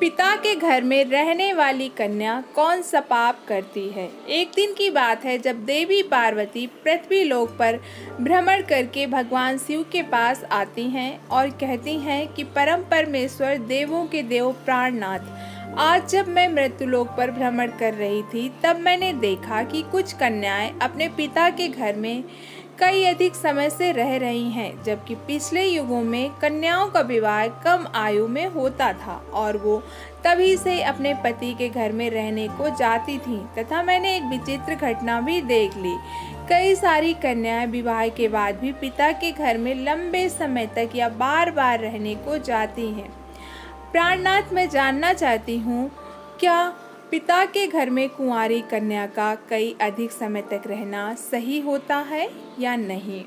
पिता के घर में रहने वाली कन्या कौन सा पाप करती है। एक दिन की बात है जब देवी पार्वती पृथ्वी लोक पर भ्रमण करके भगवान शिव के पास आती हैं और कहती हैं कि परम परमेश्वर देवों के देव प्राणनाथ, आज जब मैं मृत्युलोक पर भ्रमण कर रही थी तब मैंने देखा कि कुछ कन्याएं अपने पिता के घर में कई अधिक समय से रह रही हैं, जबकि पिछले युगों में कन्याओं का विवाह कम आयु में होता था और वो तभी से अपने पति के घर में रहने को जाती थीं। तथा मैंने एक विचित्र घटना भी देख ली। कई सारी कन्याएं विवाह के बाद भी पिता के घर में लंबे समय तक या बार बार रहने को जाती हैं। प्राणनाथ, मैं जानना चाहती हूँ, क्या पिता के घर में कुंवारी कन्या का कई अधिक समय तक रहना सही होता है या नहीं?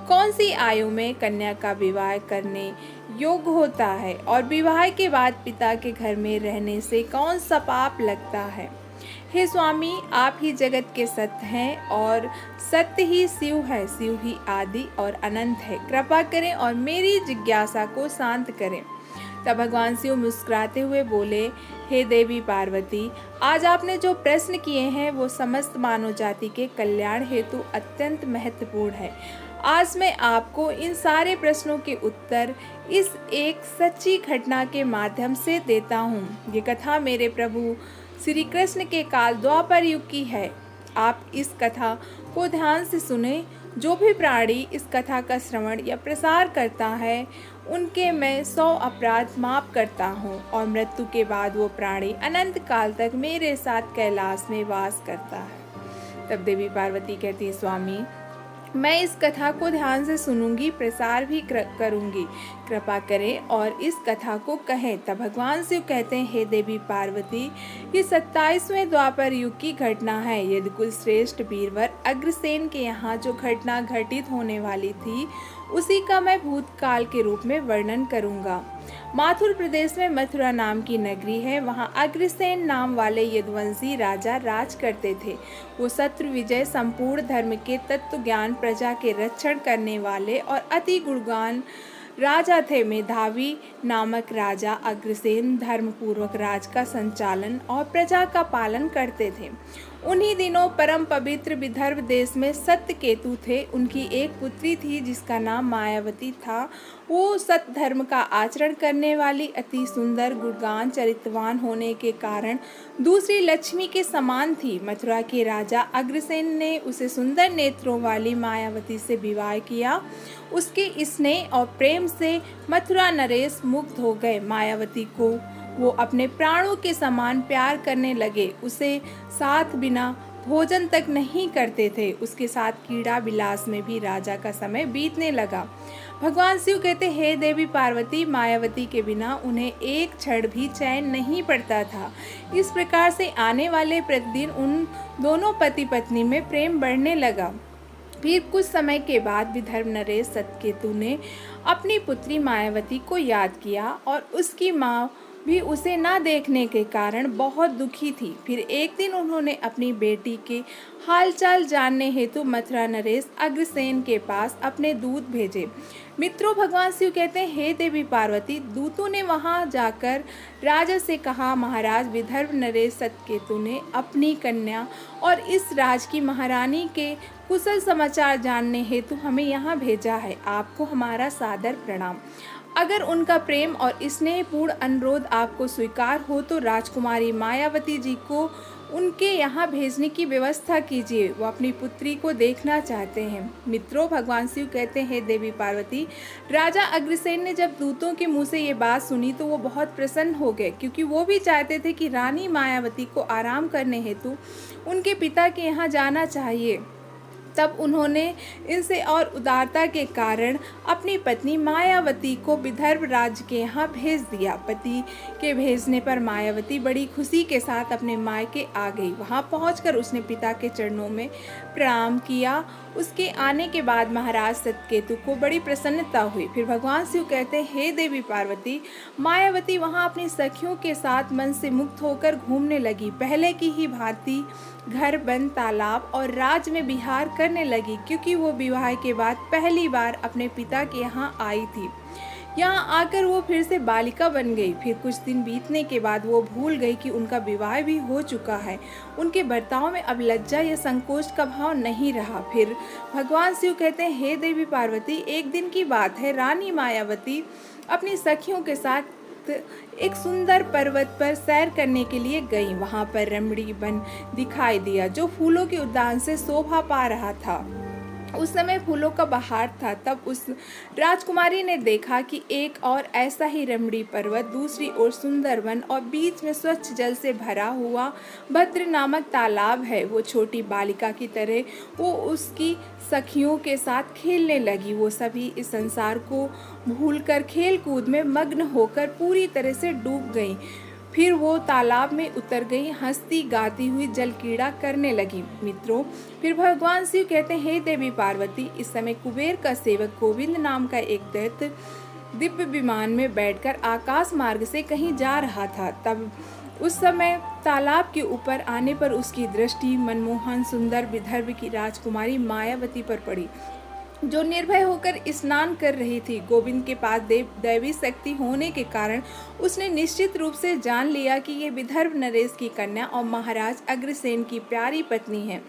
कौन सी आयु में कन्या का विवाह करने योग्य होता है और विवाह के बाद पिता के घर में रहने से कौन सा पाप लगता है? हे स्वामी, आप ही जगत के सत्य हैं और सत्य ही शिव है। शिव ही आदि और अनंत है। कृपा करें और मेरी जिज्ञासा को शांत करें। तब भगवान शिव मुस्कुराते हुए बोले, हे देवी पार्वती, आज आपने जो प्रश्न किए हैं वो समस्त मानव जाति के कल्याण हेतु अत्यंत महत्वपूर्ण है। आज मैं आपको इन सारे प्रश्नों के उत्तर इस एक सच्ची घटना के माध्यम से देता हूँ। ये कथा मेरे प्रभु श्री कृष्ण के काल द्वापर युग की है। आप इस कथा को ध्यान से सुने। जो भी प्राणी इस कथा का श्रवण या प्रसार करता है उनके मैं 100 अपराध माफ करता हूँ और मृत्यु के बाद वो प्राणी अनंत काल तक मेरे साथ कैलाश में वास करता है। तब देवी पार्वती कहती है, स्वामी, मैं इस कथा को ध्यान से सुनूंगी, प्रसार भी करूंगी। कृपा करें और इस कथा को कहें। तब भगवान शिव कहते हैं, हे देवी पार्वती, ये 27वें द्वापर युग की घटना है। यदुकुल श्रेष्ठ वीरवर अग्रसेन के यहाँ जो घटना घटित होने वाली थी उसी का मैं भूतकाल के रूप में वर्णन करूंगा। माथुर प्रदेश में मथुरा नाम की नगरी है। वहाँ अग्रसेन नाम वाले यदुवंशी राजा राज करते थे। वो शत्रु विजय, संपूर्ण धर्म के तत्व ज्ञान, प्रजा के रक्षण करने वाले और अति गुणवान राजा थे। मेधावी नामक राजा अग्रसेन धर्मपूर्वक राज का संचालन और प्रजा का पालन करते थे। उन्हीं दिनों परम पवित्र विदर्भ देश में सत्यकेतु थे। उनकी एक पुत्री थी जिसका नाम मायावती था। वो सत्य धर्म का आचरण करने वाली, अति सुंदर, गुणगान, चरित्रवान होने के कारण दूसरी लक्ष्मी के समान थी। मथुरा के राजा अग्रसेन ने उसे सुंदर नेत्रों वाली मायावती से विवाह किया। उसके स्नेह और प्रेम से मथुरा नरेश मुग्ध हो गए। मायावती को वो अपने प्राणों के समान प्यार करने लगे। उसे साथ बिना भोजन तक नहीं करते थे। उसके साथ क्रीड़ा विलास में भी राजा का समय बीतने लगा। भगवान शिव कहते, हे देवी पार्वती, मायावती के बिना उन्हें एक क्षण भी चैन नहीं पड़ता था। इस प्रकार से आने वाले प्रतिदिन उन दोनों पति पत्नी में प्रेम बढ़ने लगा। फिर कुछ समय के बाद विदर्भ नरेश सत्यकेतु ने अपनी पुत्री मायावती को याद किया और उसकी माँ भी उसे न देखने के कारण बहुत दुखी थी। फिर एक दिन उन्होंने अपनी बेटी के हालचाल जानने हेतु मथुरा नरेश अग्रसेन के पास अपने दूत भेजे। मित्रों, भगवान शिव कहते हैं, हे देवी पार्वती, दूतों ने वहां जाकर राजा से कहा, महाराज, विदर्भ नरेश सत्यकेतु ने अपनी कन्या और इस राज की महारानी के कुशल समाचार जानने हेतु हमें यहाँ भेजा है। आपको हमारा सादर प्रणाम। अगर उनका प्रेम और स्नेहपूर्ण अनुरोध आपको स्वीकार हो तो राजकुमारी मायावती जी को उनके यहाँ भेजने की व्यवस्था कीजिए। वो अपनी पुत्री को देखना चाहते हैं। मित्रों, भगवान शिव कहते हैं, देवी पार्वती, राजा अग्रसेन ने जब दूतों के मुंह से ये बात सुनी तो वो बहुत प्रसन्न हो गए, क्योंकि वो भी चाहते थे कि रानी मायावती को आराम करने हेतु उनके पिता के यहाँ जाना चाहिए। तब उन्होंने इनसे और उदारता के कारण अपनी पत्नी मायावती को विदर्भ राज्य के यहाँ भेज दिया। पति के भेजने पर मायावती बड़ी खुशी के साथ अपने मायके आ गई। वहाँ पहुंचकर उसने पिता के चरणों में प्रणाम किया। उसके आने के बाद महाराज सत्यकेतु को बड़ी प्रसन्नता हुई। फिर भगवान शिव कहते हैं, हे देवी पार्वती, मायावती वहाँ अपनी सखियों के साथ मन से मुक्त होकर घूमने लगी। पहले की ही भांति घर, वन, तालाब और राज में विहार करने लगी, क्योंकि वो विवाह के बाद पहली बार अपने पिता के यहाँ आई थी। यहाँ आकर वो फिर से बालिका बन गई। फिर कुछ दिन बीतने के बाद वो भूल गई कि उनका विवाह भी हो चुका है। उनके बर्ताव में अब लज्जा या संकोच का भाव नहीं रहा। फिर भगवान शिव कहते हैं, हे देवी पार्वती, एक दिन की बात है, रानी मायावती अपनी सखियों के साथ एक सुंदर पर्वत पर सैर करने के लिए गई। वहां पर रमणी वन दिखाई दिया जो फूलों के उद्यान से शोभा पा रहा था। उस समय फूलों का बहार था। तब उस राजकुमारी ने देखा कि एक और ऐसा ही रमणी पर्वत, दूसरी ओर सुंदर वन और बीच में स्वच्छ जल से भरा हुआ भद्र नामक तालाब है। वो छोटी बालिका की तरह वो उसकी सखियों के साथ खेलने लगी। वो सभी इस संसार को भूलकर खेल कूद में मग्न होकर पूरी तरह से डूब गईं। फिर वो तालाब में उतर गई, हंसती गाती हुई जल क्रीड़ा करने लगी। मित्रों, फिर भगवान शिव कहते हैं, हे देवी पार्वती, इस समय कुबेर का सेवक गोविंद नाम का एक दैत्य दिव्य विमान में बैठकर आकाश मार्ग से कहीं जा रहा था। तब उस समय तालाब के ऊपर आने पर उसकी दृष्टि मनमोहन सुंदर विदर्भ की राजकुमारी मायावती पर पड़ी, जो निर्भय होकर स्नान कर रही थी। गोविंद के पास दैवी शक्ति होने के कारण उसने निश्चित रूप से जान लिया कि ये विदर्भ नरेश की कन्या और महाराज अग्रसेन की प्यारी पत्नी है।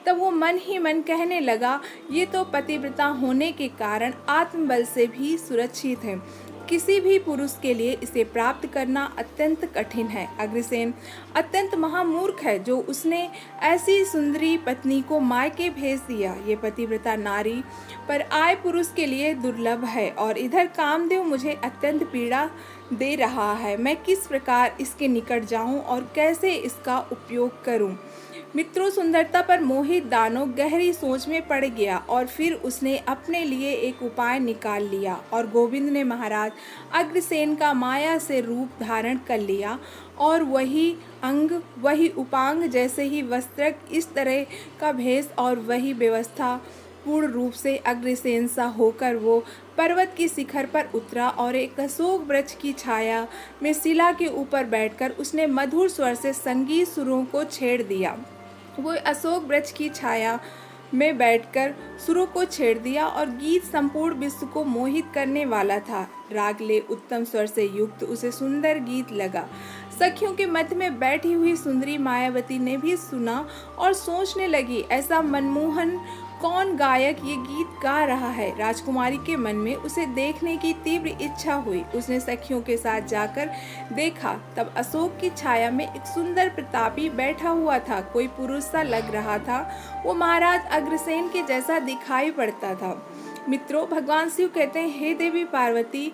तब वो मन ही मन कहने लगा, ये तो पतिव्रता होने के कारण आत्मबल से भी सुरक्षित है। किसी भी पुरुष के लिए इसे प्राप्त करना अत्यंत कठिन है। अग्रसेन अत्यंत महामूर्ख है जो उसने ऐसी सुंदरी पत्नी को मायके भेज दिया। ये पतिव्रता नारी पर आए पुरुष के लिए दुर्लभ है और इधर कामदेव मुझे अत्यंत पीड़ा दे रहा है। मैं किस प्रकार इसके निकट जाऊं और कैसे इसका उपयोग करूं? मित्रों, सुंदरता पर मोहित दानव गहरी सोच में पड़ गया और फिर उसने अपने लिए एक उपाय निकाल लिया और गोविंद ने महाराज अग्रसेन का माया से रूप धारण कर लिया और वही अंग, वही उपांग, जैसे ही वस्त्र, इस तरह का भेष और वही व्यवस्था पूर्ण रूप से अग्रसेन सा होकर वो पर्वत की शिखर पर उतरा और एक अशोक वृक्ष की छाया में शिला के ऊपर बैठकर उसने मधुर स्वर से संगीत सुरों को छेड़ दिया। वो अशोक वृक्ष की छाया में बैठकर सुरों को छेड़ दिया और गीत संपूर्ण विश्व को मोहित करने वाला था। राग ले उत्तम स्वर से युक्त उसे सुंदर गीत लगा। सखियों के मध्य में बैठी हुई सुंदरी मायावती ने भी सुना और सोचने लगी, ऐसा मनमोहन कौन गायक ये गीत गा रहा है। राजकुमारी के मन में उसे देखने की तीव्र इच्छा हुई। उसने सखियों के साथ जाकर देखा। तब अशोक की छाया में एक सुंदर प्रतापी बैठा हुआ था। कोई पुरुष सा लग रहा था। वो महाराज अग्रसेन के जैसा दिखाई पड़ता था। मित्रों, भगवान शिव कहते हैं, हे देवी पार्वती,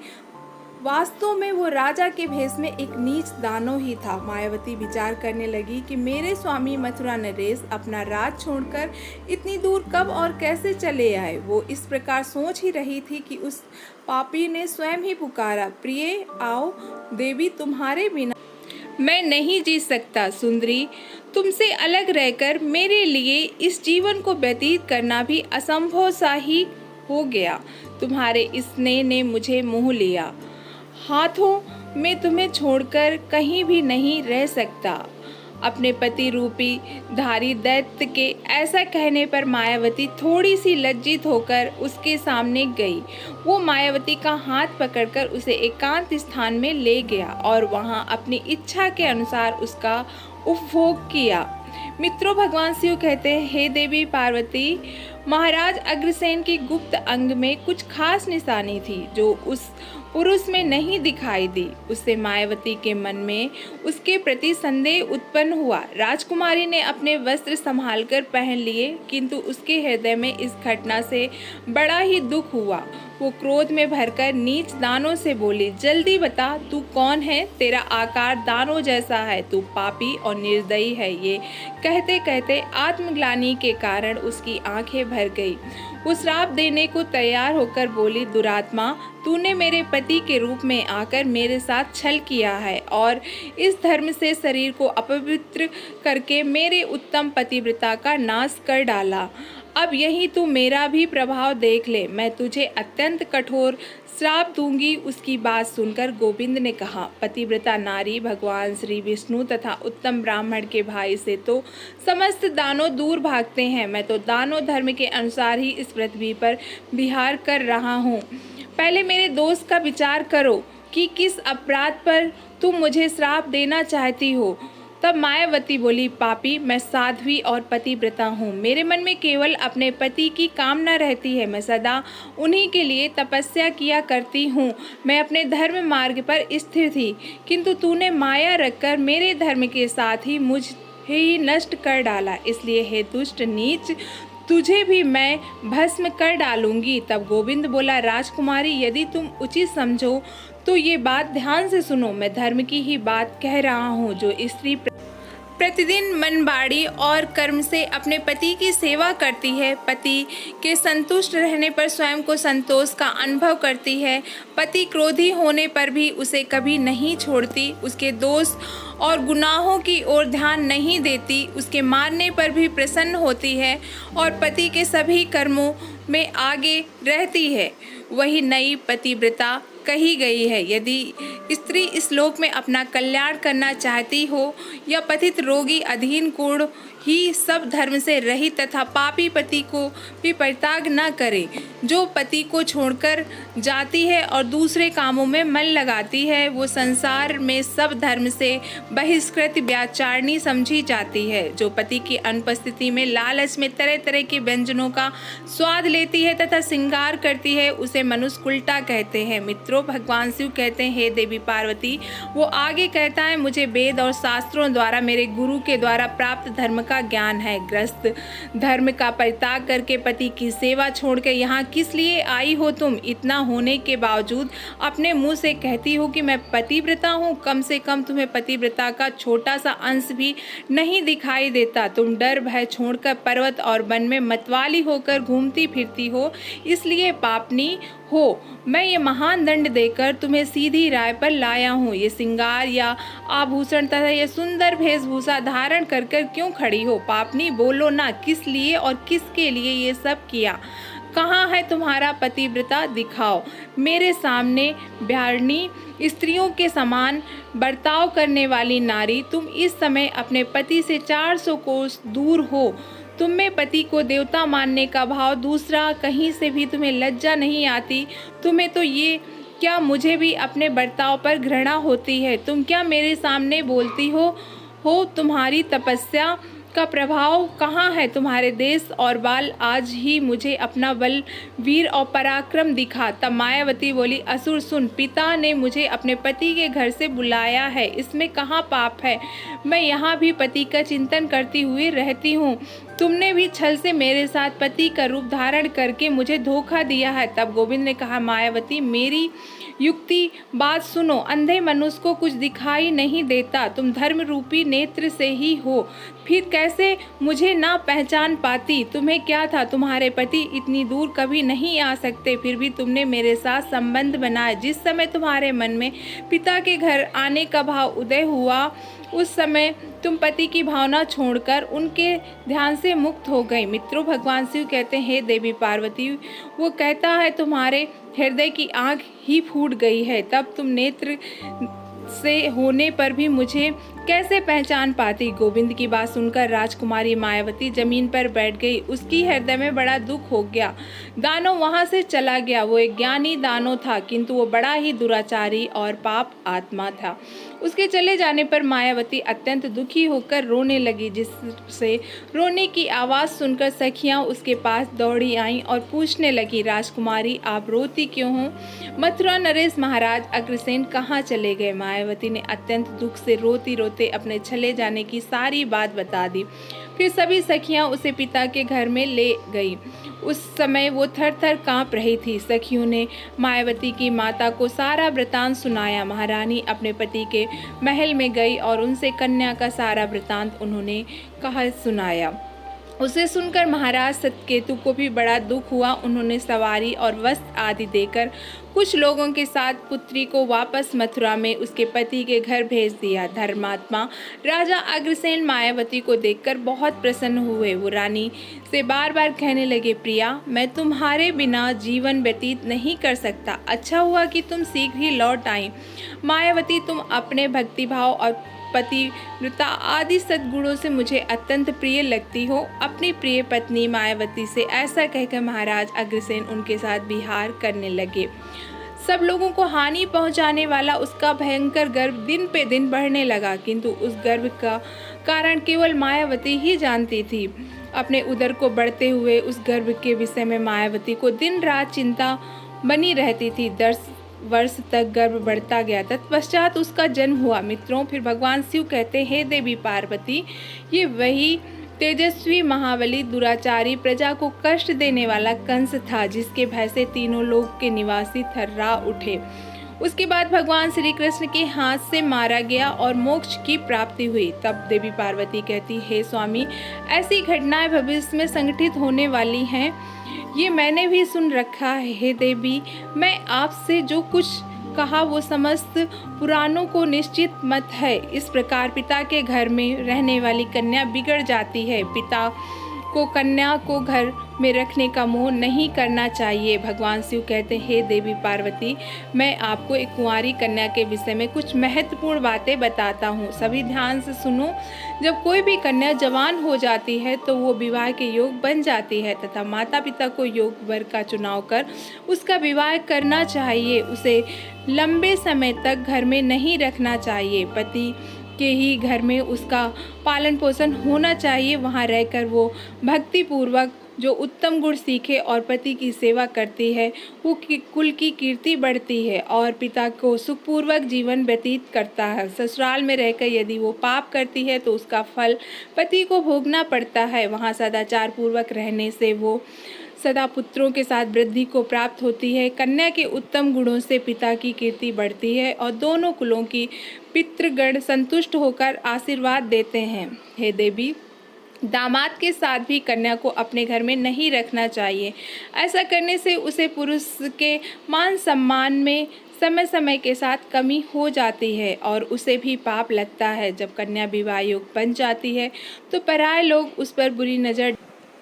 वास्तव में वो राजा के भेष में एक नीच दानव ही था। मायावती विचार करने लगी कि मेरे स्वामी मथुरा नरेश अपना राज छोड़कर इतनी दूर कब और कैसे चले आए। वो इस प्रकार सोच ही रही थी कि उस पापी ने स्वयं ही पुकारा, प्रिय आओ देवी, तुम्हारे बिना मैं नहीं जी सकता। सुंदरी, तुमसे अलग रहकर मेरे लिए इस जीवन को व्यतीत करना भी असंभव सा ही हो गया। तुम्हारे स्नेह ने मुझे मोह लिया। हाथों में तुम्हें छोड़कर कहीं भी नहीं रह सकता। अपने पति रूपी धारी दैत्य के ऐसा कहने पर मायावती थोड़ी सी लज्जित होकर उसके सामने गई। वो मायावती का हाथ पकड़कर उसे एकांत स्थान में ले गया और वहां अपनी इच्छा के अनुसार उसका उपभोग किया। मित्रों, भगवान शिव कहते हैं, हे देवी पार्वती, महाराज अग्रसेन की गुप्त अंग में कुछ खास निशानी थी जो उस पुरुष में नहीं दिखाई दी। उससे मायावती के मन में उसके प्रति संदेह उत्पन्न हुआ। राजकुमारी ने अपने वस्त्र संभालकर पहन लिए, किंतु उसके हृदय में इस घटना से बड़ा ही दुख हुआ। वो क्रोध में भरकर नीच दानव से बोली, जल्दी बता, तू कौन है? तेरा आकार दानव जैसा है, तू पापी और निर्दयी है। ये कहते कहते आत्मग्लानि के कारण उसकी आंखें भर गई। वो श्राप देने को तैयार होकर बोली, दुरात्मा, तूने मेरे पति के रूप में आकर मेरे साथ छल किया है और इस धर्म से शरीर को अपवित्र करके मेरे उत्तम पतिव्रता का नाश कर डाला। अब यही तू मेरा भी प्रभाव देख ले। मैं तुझे अत्यंत कठोर श्राप दूंगी। उसकी बात सुनकर गोविंद ने कहा, पतिव्रता नारी भगवान श्री विष्णु तथा उत्तम ब्राह्मण के भाई से तो समस्त दानव दूर भागते हैं। मैं तो दानव धर्म के अनुसार ही इस पृथ्वी पर विहार कर रहा हूँ। पहले मेरे दोस्त का विचार करो कि किस अपराध पर तुम मुझे श्राप देना चाहती हो। तब मायावती बोली, पापी, मैं साध्वी और पतिव्रता हूँ। मेरे मन में केवल अपने पति की कामना रहती है। मैं सदा उन्हीं के लिए तपस्या किया करती हूँ। मैं अपने धर्म मार्ग पर स्थिर थी, किंतु तूने माया रखकर मेरे धर्म के साथ ही मुझे ही नष्ट कर डाला। इसलिए हे दुष्ट नीच, तुझे भी मैं भस्म कर डालूंगी। तब गोविंद बोला, राजकुमारी, यदि तुम उचित समझो तो ये बात ध्यान से सुनो। मैं धर्म की ही बात कह रहा हूँ। जो स्त्री प्रतिदिन मन, बाणी और कर्म से अपने पति की सेवा करती है, पति के संतुष्ट रहने पर स्वयं को संतोष का अनुभव करती है, पति क्रोधी होने पर भी उसे कभी नहीं छोड़ती, उसके दोष और गुनाहों की ओर ध्यान नहीं देती, उसके मारने पर भी प्रसन्न होती है और पति के सभी कर्मों में आगे रहती है, वही नई पतिव्रता कही गई है। यदि स्त्री इस लोक में अपना कल्याण करना चाहती हो या पतित, रोगी, अधीन, कूढ़ ही सब धर्म से रहित तथा पापी पति को भी परित्याग न करे, जो पति को छोड़कर जाती है और दूसरे कामों में मन लगाती है, वो संसार में सब धर्म से बहिष्कृत व्याचारणी समझी जाती है। जो पति की अनुपस्थिति में लालच में तरह तरह के व्यंजनों का स्वाद लेती है तथा श्रृंगार करती है, उसे मनुष्य उल्टा कहते हैं। मित्रों, भगवान शिव कहते हैं, हे देवी पार्वती, वो आगे कहता है, मुझे वेद और शास्त्रों द्वारा, मेरे गुरु के द्वारा प्राप्त धर्म का ज्ञान है। ग्रस्त धर्म का परित्याग करके पति की सेवा छोड़ के यहाँ किस लिए आई हो तुम? इतना होने के बावजूद अपने मुंह से कहती हो कि मैं पतिव्रता हूँ। कम से कम तुम्हें पतिव्रता का छोटा सा अंश भी नहीं दिखाई देता। तुम डर भय छोड़कर पर्वत और वन में मतवाली होकर घूमती फिरती हो, इसलिए पापनी हो। मैं ये महान दंड देकर तुम्हें सीधी राय पर लाया हूँ। ये श्रृंगार या आभूषण तथा ये सुंदर वेशभूषा धारण कर क्यों खड़ी हो? पापनी, बोलो ना, किस लिए और किसके लिए ये सब किया? कहाँ है तुम्हारा पतिव्रता? दिखाओ मेरे सामने। ब्याहनी स्त्रियों के समान बर्ताव करने वाली नारी, तुम इस समय अपने पति से 400 कोस दूर हो। तुम में पति को देवता मानने का भाव दूसरा कहीं से भी तुम्हें लज्जा नहीं आती। तुम्हें तो ये क्या, मुझे भी अपने बर्ताव पर घृणा होती है। तुम क्या मेरे सामने बोलती हो? तुम्हारी तपस्या का प्रभाव कहाँ है? तुम्हारे देश और बाल, आज ही मुझे अपना बल, वीर और पराक्रम दिखा। तब मायावती बोली, असुर सुन, पिता ने मुझे अपने पति के घर से बुलाया है, इसमें कहाँ पाप है? मैं यहाँ भी पति का चिंतन करती हुई रहती हूँ। तुमने भी छल से मेरे साथ पति का रूप धारण करके मुझे धोखा दिया है। तब गोविंद ने कहा, मायावती, मेरी युक्ति बात सुनो। अंधे मनुष्य को कुछ दिखाई नहीं देता। तुम धर्म रूपी नेत्र से ही हो, फिर कैसे मुझे ना पहचान पाती? तुम्हें क्या था, तुम्हारे पति इतनी दूर कभी नहीं आ सकते, फिर भी तुमने मेरे साथ संबंध बनाया। जिस समय तुम्हारे मन में पिता के घर आने का भाव उदय हुआ, उस समय तुम पति की भावना छोड़कर उनके ध्यान से मुक्त हो गई। मित्रों, भगवान शिव कहते हैं, हे देवी पार्वती, वो कहता है, तुम्हारे हृदय की आँख ही फूट गई है। तब तुम नेत्र से होने पर भी मुझे कैसे पहचान पाती? गोविंद की बात सुनकर राजकुमारी मायावती जमीन पर बैठ गई। उसकी हृदय में बड़ा दुख हो गया। दानव वहां से चला गया। वो एक ज्ञानी दानव था, किंतु वो बड़ा ही दुराचारी और पाप आत्मा था। उसके चले जाने पर मायावती अत्यंत दुखी होकर रोने लगी, जिससे रोने की आवाज़ सुनकर सखियां उसके पास दौड़ी आईं और पूछने लगी, राजकुमारी, आप रोती क्यों हो? मथुरा नरेश महाराज अग्रसेन कहाँ चले गए? मायावती ने अत्यंत दुख से रोती रोती अपने चले जाने की सारी बात बता दी। फिर सभी सखियां उसे पिता के घर में ले गई। उस समय वो थर थर काँप रही थी। सखियों ने मायावती की माता को सारा वृतांत सुनाया। महारानी अपने पति के महल में गई और उनसे कन्या का सारा वृतांत उन्होंने कहा सुनाया। उसे सुनकर महाराज सतकेतु को भी बड़ा दुख हुआ। उन्होंने सवारी और वस्त्र आदि देकर कुछ लोगों के साथ पुत्री को वापस मथुरा में उसके पति के घर भेज दिया। धर्मात्मा राजा अग्रसेन मायावती को देखकर बहुत प्रसन्न हुए। वो रानी से बार बार कहने लगे, प्रिया, मैं तुम्हारे बिना जीवन व्यतीत नहीं कर सकता। अच्छा हुआ कि तुम शीघ्र ही लौट आई। मायावती, तुम अपने भक्तिभाव और पतिव्रता आदि सद्गुणों से मुझे अत्यंत प्रिय लगती हो। अपनी प्रिय पत्नी मायावती से ऐसा कहकर महाराज अग्रसेन उनके साथ विहार करने लगे। सब लोगों को हानि पहुंचाने वाला उसका भयंकर गर्व दिन पे दिन बढ़ने लगा, किंतु उस गर्व का कारण केवल मायावती ही जानती थी। अपने उदर को बढ़ते हुए उस गर्व के विषय में मायावती को दिन रात चिंता बनी रहती थी। 10 वर्ष तक गर्व बढ़ता गया। तत्पश्चात उसका जन्म हुआ। मित्रों, फिर भगवान शिव कहते हैं, हे देवी पार्वती, ये वही तेजस्वी महाबली दुराचारी प्रजा को कष्ट देने वाला कंस था, जिसके भय से तीनों लोक के निवासी थर्रा उठे। उसके बाद भगवान श्री कृष्ण के हाथ से मारा गया और मोक्ष की प्राप्ति हुई। तब देवी पार्वती कहती, हे स्वामी, ऐसी घटनाएं भविष्य में संघटित होने वाली हैं, ये मैंने भी सुन रखा है। हे देवी, मैं आपसे जो कुछ कहा वो समस्त पुराणों को निश्चित मत है। इस प्रकार पिता के घर में रहने वाली कन्या बिगड़ जाती है। पिता को कन्या को घर में रखने का मोह नहीं करना चाहिए। भगवान शिव कहते हैं, हे देवी पार्वती, मैं आपको एक कुंवारी कन्या के विषय में कुछ महत्वपूर्ण बातें बताता हूँ, सभी ध्यान से सुनो। जब कोई भी कन्या जवान हो जाती है तो वो विवाह के योग बन जाती है तथा माता पिता को योग वर का चुनाव कर उसका विवाह करना चाहिए। उसे लंबे समय तक घर में नहीं रखना चाहिए। पति के ही घर में उसका पालन पोषण होना चाहिए। वहाँ रहकर वो भक्ति पूर्वक जो उत्तम गुण सीखे और पति की सेवा करती है, वो कुल की कीर्ति बढ़ती है और पिता को सुखपूर्वक जीवन व्यतीत करता है। ससुराल में रहकर यदि वो पाप करती है तो उसका फल पति को भोगना पड़ता है। वहाँ सदाचार पूर्वक रहने से वो सदा पुत्रों के साथ वृद्धि को प्राप्त होती है। कन्या के उत्तम गुणों से पिता की कीर्ति बढ़ती है और दोनों कुलों की पितृगण संतुष्ट होकर आशीर्वाद देते हैं। हे देवी, दामाद के साथ भी कन्या को अपने घर में नहीं रखना चाहिए। ऐसा करने से उसे पुरुष के मान सम्मान में समय समय के साथ कमी हो जाती है और उसे भी पाप लगता है। जब कन्या विवाह योग बन जाती है तो पराये लोग उस पर बुरी नज़र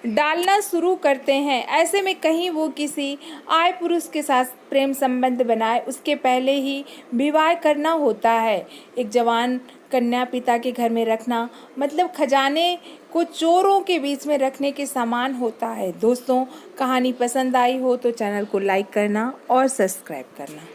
डालना शुरू करते हैं। ऐसे में कहीं वो किसी आय पुरुष के साथ प्रेम संबंध बनाए, उसके पहले ही विवाह करना होता है। एक जवान कन्या पिता के घर में रखना मतलब खजाने को चोरों के बीच में रखने के समान होता है। दोस्तों, कहानी पसंद आई हो तो चैनल को लाइक करना और सब्सक्राइब करना।